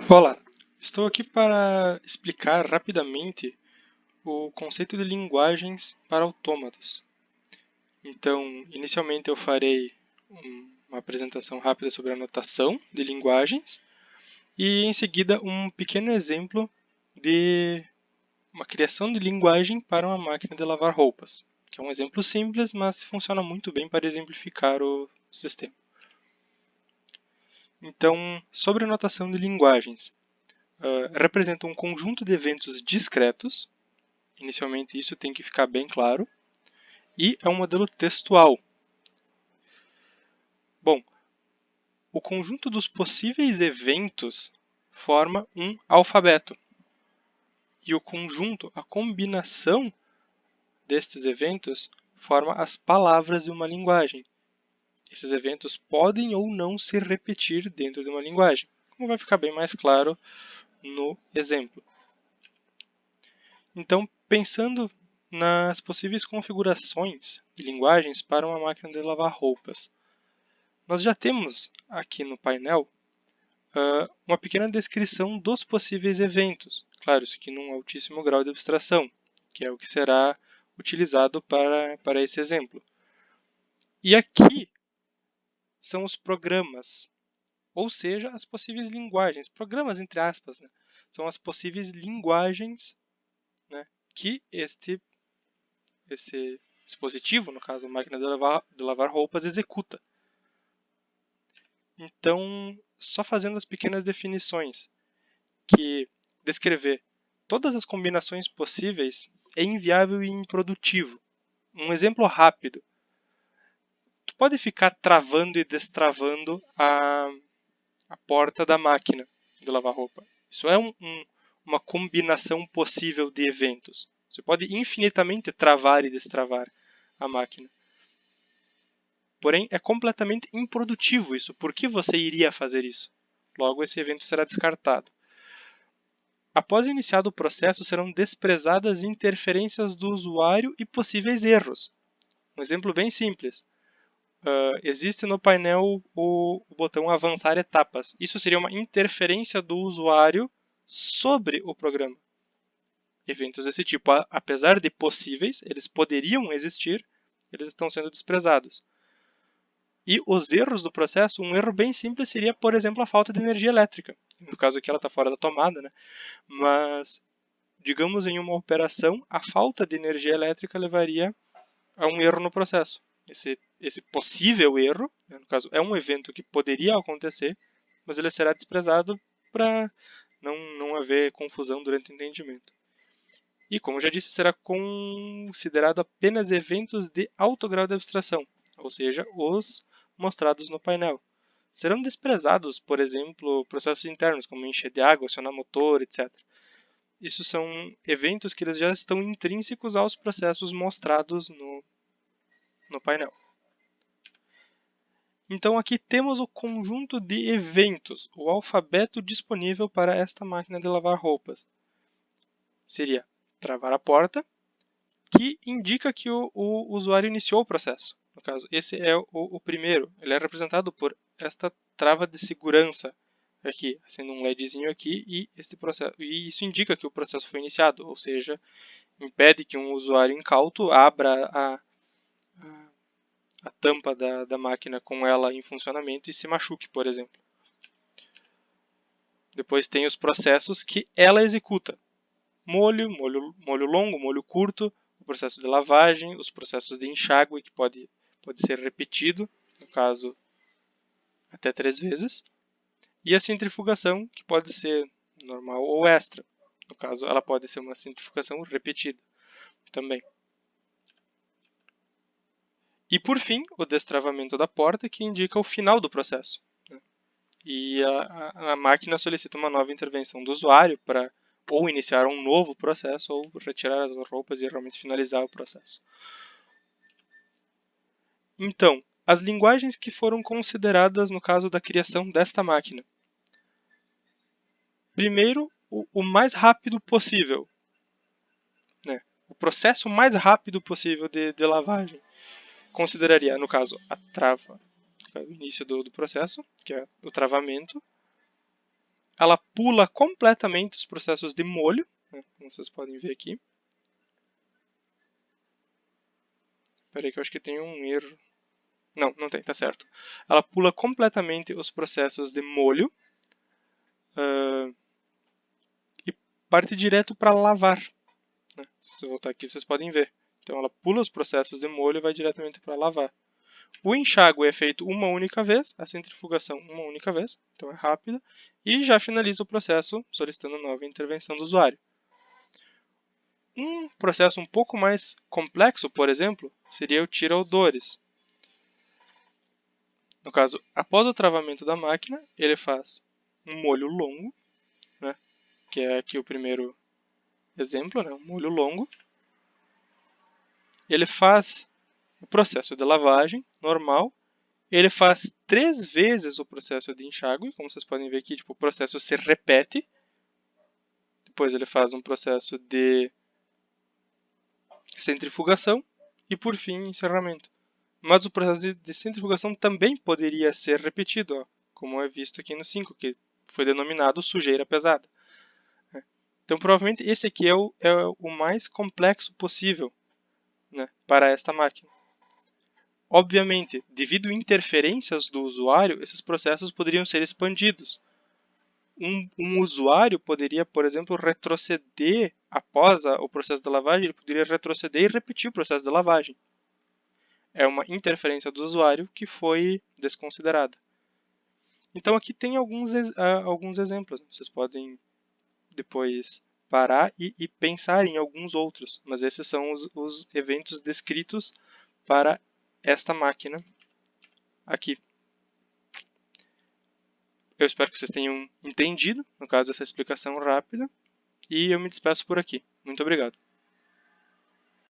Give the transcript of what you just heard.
Olá, estou aqui para explicar rapidamente o conceito de linguagens para autômatos. Então, inicialmente eu farei uma apresentação rápida sobre a notação de linguagens e em seguida um pequeno exemplo de uma criação de linguagem para uma máquina de lavar roupas, que é um exemplo simples, mas funciona muito bem para exemplificar o sistema. Então, sobre a notação de linguagens, representa um conjunto de eventos discretos. Inicialmente isso tem que ficar bem claro. E é um modelo textual. Bom, o conjunto dos possíveis eventos forma um alfabeto. E o conjunto, a combinação destes eventos, forma as palavras de uma linguagem. Esses eventos podem ou não se repetir dentro de uma linguagem, como vai ficar bem mais claro no exemplo. Então, pensando nas possíveis configurações de linguagens para uma máquina de lavar roupas, nós já temos aqui no painel uma pequena descrição dos possíveis eventos. Claro, isso aqui num altíssimo grau de abstração, que é o que será utilizado para esse exemplo. E aqui são os programas, ou seja, as possíveis linguagens. Programas, entre aspas, né? São as possíveis linguagens, né, que esse dispositivo, no caso a máquina de lavar roupas, executa. Então, só fazendo as pequenas definições, que descrever todas as combinações possíveis é inviável e improdutivo. Um exemplo rápido. Tu pode ficar travando e destravando a porta da máquina de lavar roupa. Isso é uma combinação possível de eventos. Você pode infinitamente travar e destravar a máquina. Porém, é completamente improdutivo isso. Por que você iria fazer isso? Logo, esse evento será descartado. Após iniciado o processo, serão desprezadas interferências do usuário e possíveis erros. Um exemplo bem simples. Existe no painel o botão avançar etapas. Isso seria uma interferência do usuário sobre o programa. Eventos desse tipo, apesar de possíveis, eles poderiam existir, eles estão sendo desprezados. E os erros do processo, um erro bem simples seria, por exemplo, a falta de energia elétrica. No caso aqui ela está fora da tomada, né? Mas, digamos, em uma operação, a falta de energia elétrica levaria a um erro no processo. Esse possível erro, né, no caso, é um evento que poderia acontecer, mas ele será desprezado para não haver confusão durante o entendimento. E, como já disse, será considerado apenas eventos de alto grau de abstração, ou seja, os mostrados no painel. Serão desprezados, por exemplo, processos internos, como encher de água, acionar motor, etc. Isso são eventos que eles já estão intrínsecos aos processos mostrados no painel. Então aqui temos o conjunto de eventos, o alfabeto disponível para esta máquina de lavar roupas. Seria travar a porta, que indica que o usuário iniciou o processo. No caso, esse é o primeiro. Ele é representado por esta trava de segurança aqui, sendo um LEDzinho aqui, e isso indica que o processo foi iniciado, ou seja, impede que um usuário incauto abra a tampa da máquina com ela em funcionamento e se machuque, por exemplo. Depois tem os processos que ela executa. Molho longo, molho curto, o processo de lavagem, os processos de enxágue, que pode ser repetido, no caso, até 3 vezes, e a centrifugação, que pode ser normal ou extra. No caso, ela pode ser uma centrifugação repetida também. E, por fim, o destravamento da porta, que indica o final do processo. E a máquina solicita uma nova intervenção do usuário para ou iniciar um novo processo ou retirar as roupas e realmente finalizar o processo. Então, as linguagens que foram consideradas no caso da criação desta máquina. Primeiro, o mais rápido possível. Né? O processo mais rápido possível de lavagem. Consideraria, no caso, a trava, o início do processo, que é o travamento. ela pula completamente os processos de molho, né, como vocês podem ver aqui. Espera aí que eu acho que tem um erro. Não, não tem, tá certo. Ela pula completamente os processos de molho e parte direto para lavar. Né? Se eu voltar aqui, vocês podem ver. Então ela pula os processos de molho e vai diretamente para lavar. O enxágue é feito uma única vez, a centrifugação uma única vez, então é rápida, e já finaliza o processo solicitando nova intervenção do usuário. Um processo um pouco mais complexo, por exemplo, seria o tira-odores. No caso, após o travamento da máquina, ele faz um molho longo, né, que é aqui o primeiro exemplo, né, um molho longo. Ele faz o processo de lavagem normal. Ele faz 3 vezes o processo de enxágue, como vocês podem ver aqui, tipo, o processo se repete. Depois ele faz um processo de centrifugação e, por fim, encerramento. Mas o processo de centrifugação também poderia ser repetido, ó, como é visto aqui no 5, que foi denominado sujeira pesada. Então, provavelmente, esse aqui é o mais complexo possível, né, para esta máquina. Obviamente, devido a interferências do usuário, esses processos poderiam ser expandidos. Um usuário poderia, por exemplo, retroceder após o processo de lavagem, ele poderia retroceder e repetir o processo de lavagem. É uma interferência do usuário que foi desconsiderada. Então aqui tem alguns exemplos. Vocês podem depois parar e pensar em alguns outros, mas esses são os eventos descritos para esta máquina aqui. Eu espero que vocês tenham entendido, no caso, essa explicação rápida, e eu me despeço por aqui. Muito obrigado.